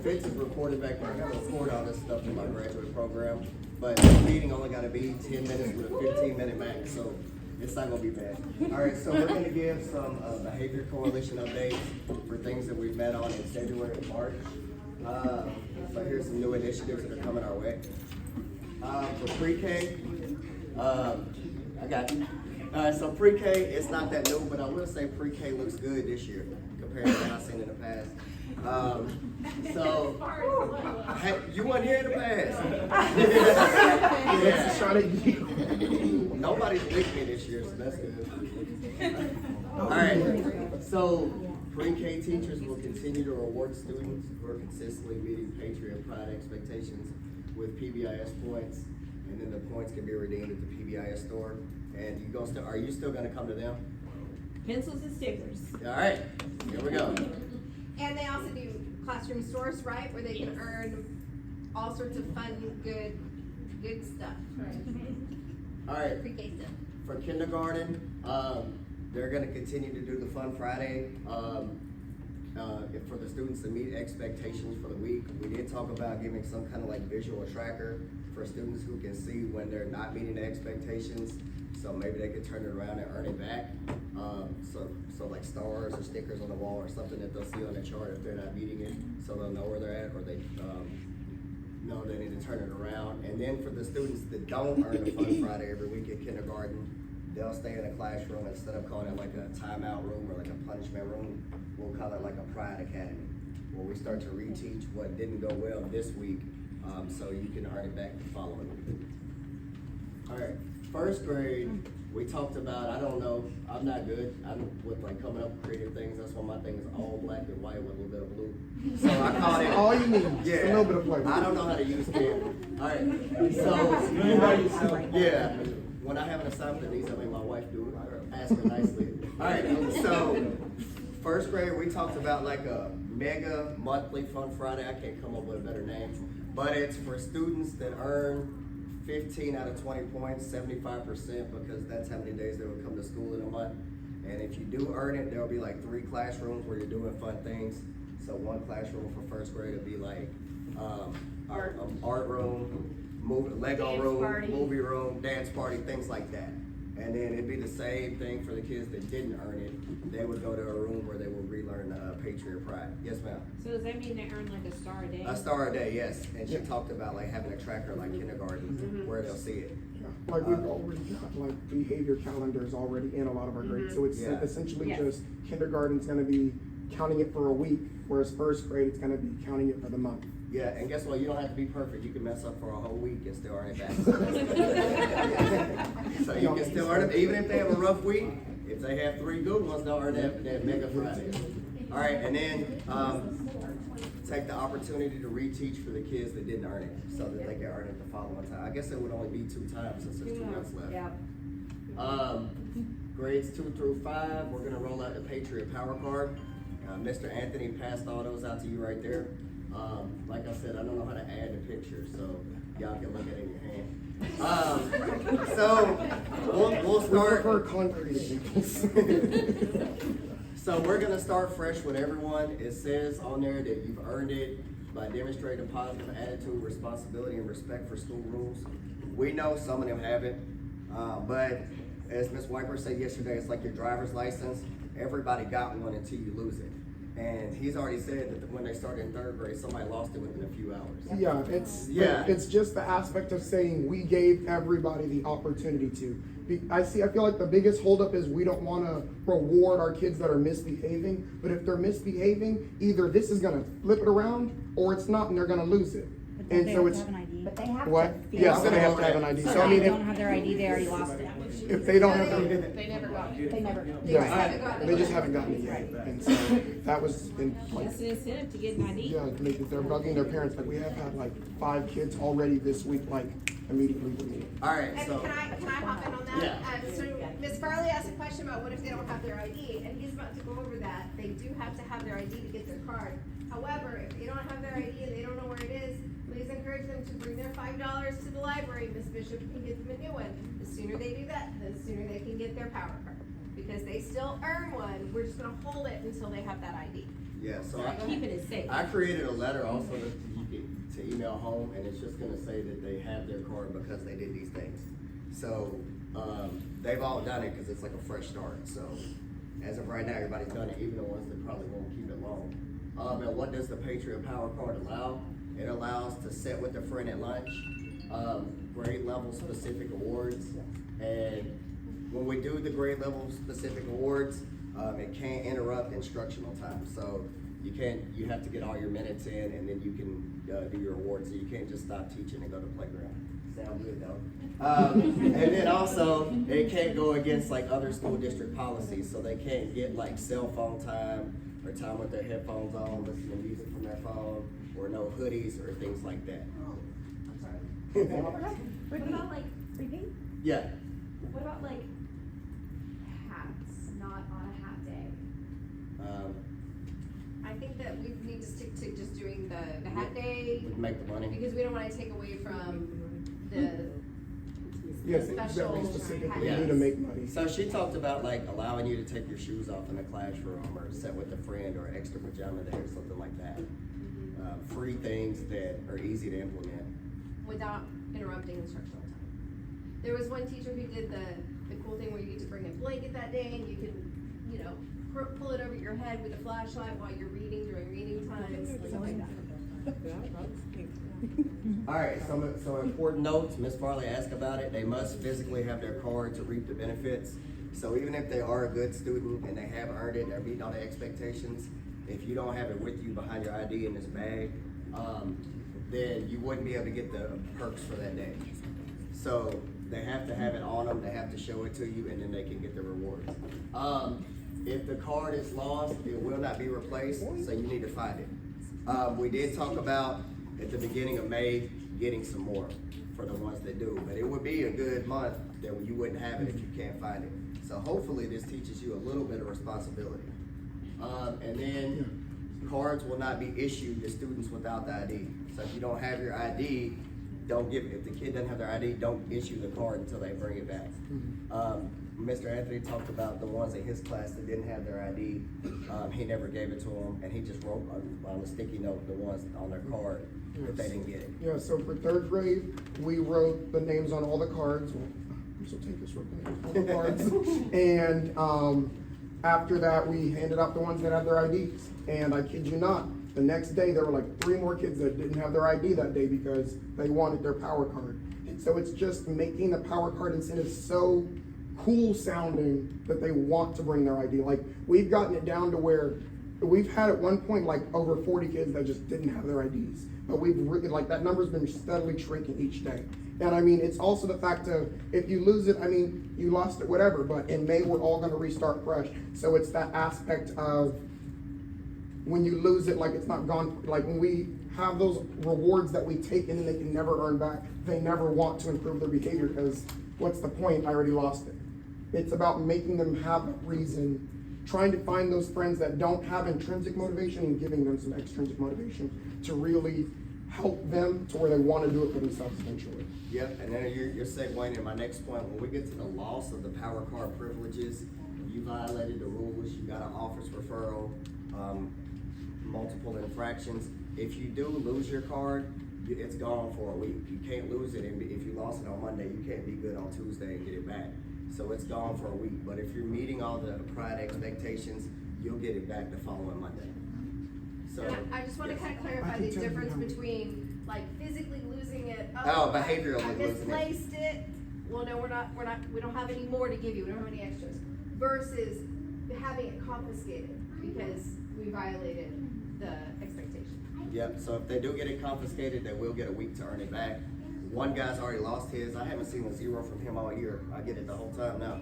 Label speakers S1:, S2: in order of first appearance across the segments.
S1: Fitz is recorded back there. I gotta record all this stuff in my graduate program, but the meeting only gotta be 10 minutes with a 15-minute max, so it's not gonna be bad. All right, so we're gonna give some behavior coalition updates for things that we've met on in February and March. So here's some new initiatives that are coming our way. For pre-K, I got you. So pre-K, it's not that new, but I will say pre-K looks good this year compared to what I've seen in the past. Hey, you weren't here in the past. Yeah. Nobody's licked me this year, so that's good. All right, so pre-K teachers will continue to reward students who are consistently meeting Patriot and Pride expectations with PBIS points, and then the points can be redeemed at the PBIS store. And are you still gonna come to them?
S2: Pencils and stickers.
S1: All right, here we go.
S3: And they also do classroom source, right, where they can earn all sorts of fun, good stuff.
S1: All right,
S3: Pre-K stuff.
S1: for kindergarten, they're gonna continue to do the Fun Friday, for the students to meet expectations for the week. We did talk about giving some kind of like visual tracker for students who can see when they're not meeting the expectations. So maybe they could turn it around and earn it back. So like stars or stickers on the wall or something that they'll see on the chart if they're not meeting it, so they'll know where they're at, or they know they need to turn it around. And then for the students that don't earn the Fun Friday every week at kindergarten, they'll stay in a classroom instead of calling it like a timeout room or like a punishment room. We'll call it like a Pride Academy, where we start to reteach what didn't go well this week, so you can earn it back the following week. All right, first grade, we talked about, I don't know, I'm not good. I'm with like coming up with creative things. That's why my thing is all black and white with a little bit of blue. So I call it.
S4: All you need,
S1: Yeah.
S4: a little bit of flavor.
S1: I don't know how to use Canva. All right, so yeah, when I have an assignment that needs, I make my wife do it or ask her nicely. All right, so first grade, we talked about like a mega monthly Fun Friday. I can't come up with a better name, but it's for students that earn 15 out of 20 points, 75%, because that's how many days they would come to school in a month. And if you do earn it, there'll be like 3 classrooms where you're doing fun things. So one classroom for first grade would be like art room, Lego
S3: Dance
S1: room,
S3: party.
S1: movie room, dance party, things like that. And then it'd be the same thing for the kids that didn't earn it. They would go to a room where they would relearn Patriot Pride. Yes, ma'am.
S2: So does that mean they earn like a star a day?
S1: A star a day, yes. And she talked about like having a tracker like kindergarten where they'll see it.
S4: Like we've already got like behavior calendars already in a lot of our grades, so it's
S1: Yeah.
S4: essentially
S2: Yes.
S4: just kindergarten's gonna be counting it for a week, whereas first grade it's gonna be counting it for the month.
S1: Yeah, and guess what? You don't have to be perfect. You can mess up for a whole week and still earn it back. So you can still earn it, even if they have a rough week. If they have 3 good ones, they'll earn that mega Friday. All right, and then take the opportunity to reteach for the kids that didn't earn it, so that they can earn it the following time. I guess it would only be 2 times since there's 2 months left.
S2: Yeah.
S1: Grades 2 through 5, we're gonna roll out the Patriot Power Card. Mr. Anthony passed all those out to you right there. Like I said, I don't know how to add the picture, so y'all can look at it in your hand. So we'll
S4: We
S1: start.
S4: prefer concrete examples.
S1: So we're gonna start fresh with everyone. It says on there that you've earned it by demonstrating a positive attitude, responsibility, and respect for school rules. We know some of them haven't, but as Ms. Wiper said yesterday, it's like your driver's license. Everybody got one until you lose it. And he's already said that when they started in 3rd grade, somebody lost it within a few hours.
S4: Yeah, it's just the aspect of saying we gave everybody the opportunity to. I feel like the biggest holdup is we don't want to reward our kids that are misbehaving, but if they're misbehaving, either this is going to flip it around or it's not, and they're going to lose it. And so it's
S5: But they have
S4: what?
S5: to.
S4: Yes, they have to have an ID.
S5: So
S4: So I
S5: if
S4: mean,
S5: they don't have their ID, they already lost it.
S4: if they don't have
S3: They
S4: their,
S3: never got it.
S5: They never.
S4: yeah, they just haven't gotten it yet. And so that was in like.
S2: That's an incentive to get an ID.
S4: Yeah, if they're bugging their parents, like we have had like 5 kids already this week, like immediately with me.
S1: All right,
S3: And
S1: so
S3: can I hop in on that?
S1: Yeah.
S3: So Ms. Farley asked a question about what if they don't have their ID, and he's about to go over that. They do have to have their ID to get their card. However, if they don't have their ID and they don't know where it is, please encourage them to bring their $5 to the library. Ms. Bishop can get them a new one. The sooner they do that, the sooner they can get their power card. Because they still earn one, we're just gonna hold it until they have that ID.
S1: Yeah, so
S2: Keeping it safe.
S1: I created a letter also to email home, and it's just gonna say that they have their card because they did these things. So, they've all done it, cause it's like a fresh start, so as of right now, everybody's done it, even the ones that probably won't keep it long. And what does the Patriot Power Card allow? It allows to sit with a friend at lunch, grade level specific awards, and when we do the grade level specific awards, it can't interrupt instructional time. So you have to get all your minutes in, and then you can do your awards. So you can't just stop teaching and go to the playground. Sound good though. And then also, it can't go against like other school district policies. So they can't get like cell phone time or time with their headphones on, listening to music from their phone, or no hoodies or things like that.
S3: I'm sorry. What about like,
S5: Repeat?
S1: Yeah.
S3: what about like hats, not on a hat day? I think that we need to stick to just doing the hat day,
S1: We can make the money.
S3: because we don't wanna take away from the
S4: Yes,
S3: special
S4: that we specifically
S1: Yeah.
S4: do to make money.
S1: So she talked about like allowing you to take your shoes off in the classroom, or sit with a friend, or extra pajama day, or something like that. Free things that are easy to implement.
S3: without interrupting instructional time. There was one teacher who did the cool thing where you get to bring a blanket that day and you can, you know, pull it over your head with a flashlight while you're reading during reading times, stuff like that.
S1: All right, so important notes, Ms. Farley asked about it. They must physically have their card to reap the benefits. So even if they are a good student and they have earned it, they're meeting all the expectations, if you don't have it with you behind your ID in this bag, then you wouldn't be able to get the perks for that day. So they have to have it on them, they have to show it to you, and then they can get the rewards. If the card is lost, it will not be replaced, so you need to find it. We did talk about at the beginning of May getting some more for the ones that do, but it would be a good month that you wouldn't have it if you can't find it. So hopefully this teaches you a little bit of responsibility. And then cards will not be issued to students without the ID. So if you don't have your ID, if the kid doesn't have their ID, don't issue the card until they bring it back. Mr. Anthony talked about the ones in his class that didn't have their ID. He never gave it to them, and he just wrote on a sticky note the ones on their card if they didn't get it.
S4: Yeah, so for third grade, we wrote the names on all the cards. Well, I'm so take this wrote the names on all the cards. And after that, we handed out the ones that had their IDs. And I kid you not, the next day there were like 3 more kids that didn't have their ID that day because they wanted their power card. So it's just making the power card incentive so cool sounding that they want to bring their ID. Like, we've gotten it down to where we've had at one point like over 40 kids that just didn't have their IDs. But we've really, like, that number's been steadily shrinking each day. And I mean, it's also the fact of, if you lose it, I mean, you lost it, whatever, but in May, we're all gonna restart fresh. So it's that aspect of when you lose it, like, it's not gone, like, when we have those rewards that we take and then they can never earn back, they never want to improve their behavior, because what's the point? I already lost it. It's about making them have a reason, trying to find those friends that don't have intrinsic motivation and giving them some extrinsic motivation to really help them to where they want to do it for themselves eventually.
S1: Yep, and then you're segueing into my next point. When we get to the loss of the power card privileges, you violated the rules, you got an office referral, multiple infractions. If you do lose your card, it's gone for a week. You can't lose it, and if you lost it on Monday, you can't be good on Tuesday and get it back. So it's gone for a week, but if you're meeting all the prior expectations, you'll get it back the following Monday. So.
S3: And I just wanna
S1: yes.
S3: kinda clarify
S4: I
S3: the
S4: can tell you
S3: difference
S4: how-
S3: between like physically losing it.
S1: Oh, behaviorally
S3: I
S1: losing it.
S3: misplaced it. Well, no, we don't have any more to give you, we don't have any extras. Versus having it confiscated because we violated the expectation.
S1: Yep, so if they do get it confiscated, they will get a week to earn it back. One guy's already lost his. I haven't seen a 0 from him all year. I get it the whole time now.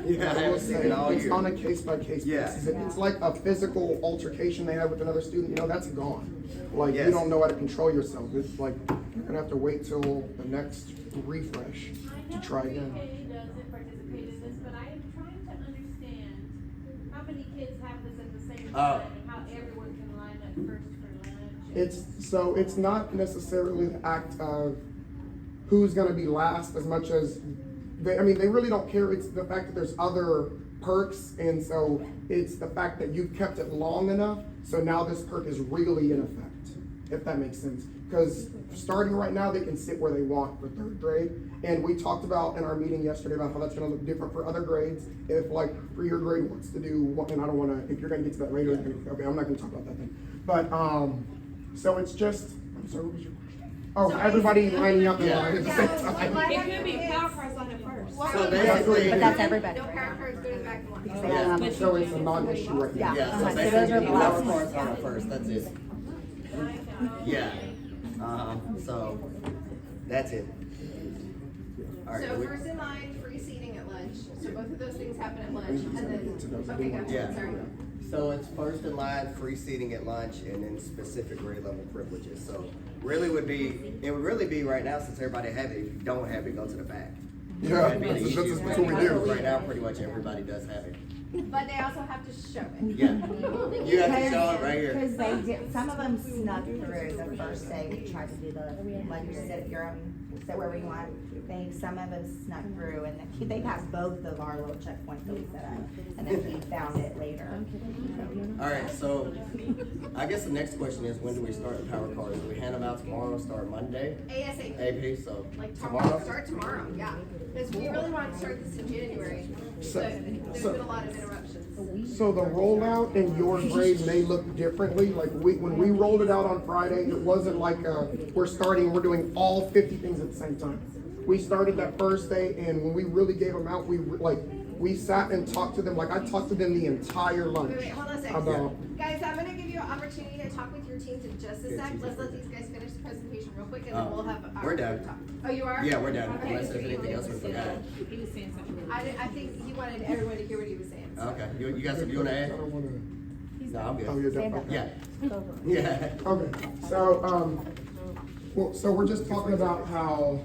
S1: Yeah, I haven't seen it all
S4: It's
S1: year.
S4: on a case-by-case
S1: Yeah.
S4: basis. If it's like a physical altercation they had with another student, you know, that's gone. Like,
S1: Yes.
S4: you don't know how to control yourself. It's like, you're gonna have to wait till the next refresh to try again.
S6: I know pre-K doesn't participate in this, but I am trying to understand how many kids have this at the same time and how everyone can line up first for lunch.
S4: It's not necessarily the act of who's gonna be last as much as they really don't care. It's the fact that there's other perks, and so it's the fact that you've kept it long enough So now this perk is really in effect, if that makes sense. Because starting right now, they can sit where they want for third grade. And we talked about in our meeting yesterday about how that's gonna look different for other grades. If like for your grade wants to do, and I don't wanna, if you're gonna get to that later, okay, I'm not gonna talk about that then. But, so it's just, I'm sorry, what was your question? Oh,
S3: So
S4: everybody
S3: basically-
S4: lining up in
S1: Yeah.
S4: line at the
S3: Yeah,
S4: same
S3: well,
S4: time.
S3: like-
S2: It could be power cards on it first.
S3: Well,
S1: So
S3: basically,
S1: basically-
S5: But that's everybody.
S3: No parent cards, go to the back one.
S5: Because they
S1: Yeah.
S5: have-
S2: But
S4: So
S2: you
S4: it's a
S2: can-
S4: non-issue right now.
S1: Yeah, so
S5: So those
S1: basically,
S5: are
S1: you
S5: the
S1: need
S5: last
S1: power
S5: ones.
S1: cards on it first, that's it. Yeah, so, that's it. Alright,
S3: So
S1: we-
S3: first in line, free seating at lunch, so both of those things happen at lunch, and then, okay, gotcha,
S1: Yeah.
S3: sorry.
S1: So it's first in line, free seating at lunch, and then specific grade level privileges. So it would really be right now, since everybody have it, if you don't have it, go to the back.
S4: Yeah,
S1: That'd be the
S4: that's
S1: easiest
S4: what
S1: way.
S4: we do.
S1: Right now, pretty much everybody does have it.
S3: But they also have to show it.
S1: Yeah, you have to show it right here.
S5: Because they did, some of them snuck through the first day, we tried to do the, like you said, if you're sit wherever you want, some of them snuck through, and they passed both of our little checkpoints that we set up, and then we found it later.
S1: Alright, so I guess the next question is, when do we start the power cards? Do we hand them out tomorrow, start Monday?
S3: ASAP,
S1: AP, so
S3: like
S1: tomorrow?
S3: tomorrow, start tomorrow, yeah, because we really want to start this in January,
S4: So-
S3: but there's
S4: so-
S3: been a lot of interruptions.
S4: So the rollout in your grade may look differently, like when we rolled it out on Friday, it wasn't like, we're doing all 50 things at the same time. We started that first day, and when we really gave them out, we sat and talked to them, like I talked to them the entire lunch.
S3: Wait, hold on a
S4: About,
S3: second. Guys, I'm gonna give you an opportunity to talk with your teams in just a sec. Let's let these guys finish the presentation real quick and then we'll have our.
S1: We're done.
S3: talk. Oh, you are?
S1: Yeah, we're done,
S3: Okay.
S1: unless there's anything else we forgot.
S2: He was saying something.
S3: I think he wanted everyone to hear what he was saying. so.
S1: Okay, you got something you wanna
S4: I
S1: add?
S4: don't wanna,
S1: No, I'm
S4: oh,
S1: good.
S4: you're done, okay.
S1: Yeah, yeah.
S4: Okay, so, well, so we're just talking about how,